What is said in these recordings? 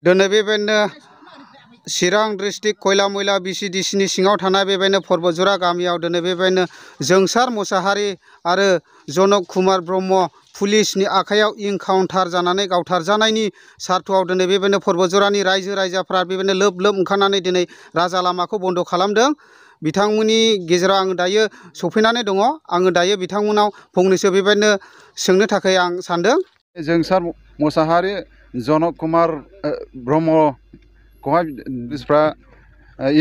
दिनै बेबायदिनो चिरां डिस्ट्रिक्ट खयला मैला BCDCनि सिङाव थानाय बेबायदिनो पर्बतजरा गामियाव दिनै बेबायदिनो जोंसार मोसाहारि आरो जनक कुमार ब्रह्म पुलिसनि आखायाव इनकाउन्टार जानानै गावथारजानायनि सार्थआव दिनै बेबायदिनो पर्बतजरानि रायजो राजाफ्रा बेबायदिनो लोब लोब ओंखारनानै दिनै राजा लामाखौ बन्द खालामदों। बिथांमोननि गेजेराव आङो दायो सफैनानै दङ। आङो दायो बिथांमोनाव फंनैसो बेबायदिनो सोंनो थाखाय आं सानदों। जोंसार मोसाहारि जनक कुमार ब्रह्मखौहाय पुलिसफ्रा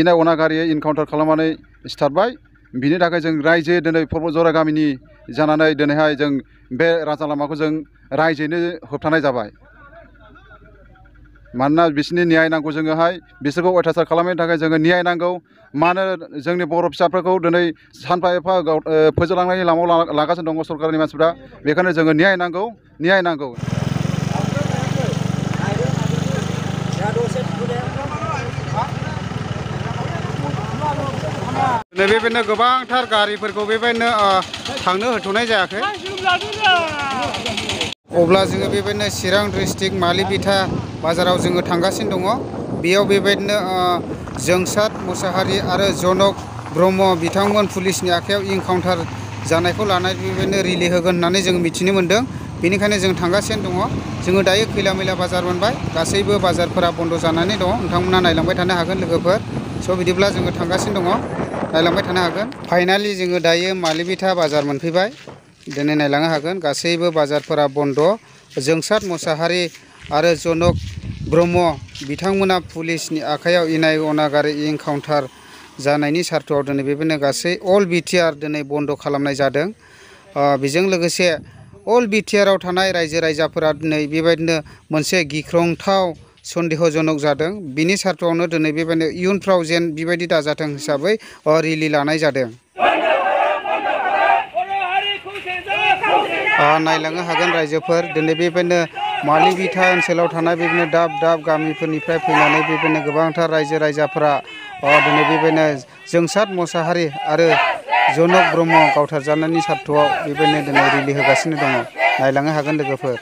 इनाय अनागारियै इनकाउन्टार खालामनानै सिथारबाय। बिनि थाखाय जों रायजो दिनै पर्बतजरा गामिनि जानानै दिनैहाय जों बे राजा लामाखौ जों रायजोयैनो होबथानाय जाबाय। मानोना बिसोरनि न्याय नांगौ, जोङोहाय बिसोरखौ अयथासार खालामनायनि थाखाय जोङो न्याय नांगौ। मानो जोंनि बर' फिसाफोरखौ दिनै सानफा एफा फोजोबलांनायनि लामायाव लागासिनो दङ सरकारनि मानसिफ्रा। बेखायनो जोङो न्याय नांगौ, न्याय नांगौ। बेबायदिनो गोबांथार गारिफोरखौ बेबायदिनो थांनो होथ'नाय जायाखै। अब्ला जोङो बेबायदिनो चिरां डिस्ट्रिक्ट मालिबिथा बाजाराव जोङो थांगासिनो दङ। बेयाव बेबायदिनो जोंसार मोसाहारि आरो जनक ब्रह्म बिथांमोन पुलिसनि आखायाव इनकाउन्टार जानायखौ लानानै बेबायदिनो रिलि होगोन होननानै जों मिथिनो मोन्दों। बेनिखायनो जों थांगासिनो दङ। जोङो दायो खैला मैला बाजार मोनबाय। गासैबो बाजारफोरा बन्द जानानै दङ। नोंथांमोना नायलांबाय थानो हागोन लोगोफोर। स' बिदिब्ला जोङो थांगासिनो दङ, नायलांबाय थानो हागोन। फाइनालि जोङो दायो मालिबिथा बाजार मोनफैबाय। दिनै नायलांनो हागोन गासैबो बाजारफोरा बन्द। जोंसार मोसाहारि आरो जनक ब्रह्म बिथांमोना पुलिसनि आखायाव इनाय अनागारि इनकाउन्टार जानायनि सार्थआव दिनै बेबायदिनो गासै अल BTR दिनै बन्द खालामनाय जादों। बेजों लोगोसे अल BTR आव थानाय रायजो राजाफोरा दिनै बेबायदिनो मोनसे गिख्रंथाव सन्देहजनक जादों। बिनि सार्थआवनो दिनै बेबायदिनो इयुनफ्राव जेन बेबायदि दाजाथों हिसाबै रिलि लानाय जादों। नायलांनो हागोन रायजोफोर। दिनै बेबायदिनो मालिबिथा ओनसोलाव थानाय बेबायदिनो दाब दाब गामिफोरनिफ्राय फैनानै बेबायदिनो गोबांथार रायजो राजाफोरा दिनै बेबायदिनो जोंसार मोसाहारि आरो जनक ब्रह्म गावथारजानायनि सार्थआव बेबायदिनो दिनै रिलि होगासिनो दङ। नायलांनो हागोन लोगोफोर।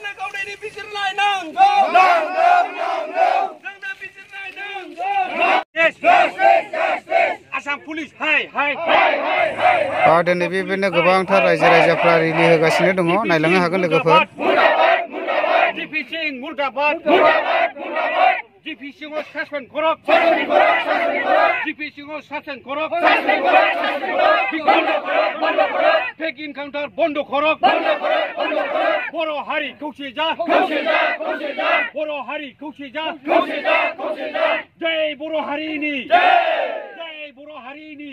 दिनै बेबायदिनो गोबांथार रायजो राजाफ्रा रिलि होगासिनो दङ। नायलांनो हागोन लोगोफोर। इनकाउन्टार बन्द करक। बर' हारि खौसे जा, बर' हारि खौसे जा। जय बर' हारिनि, जय बर' हारिनि।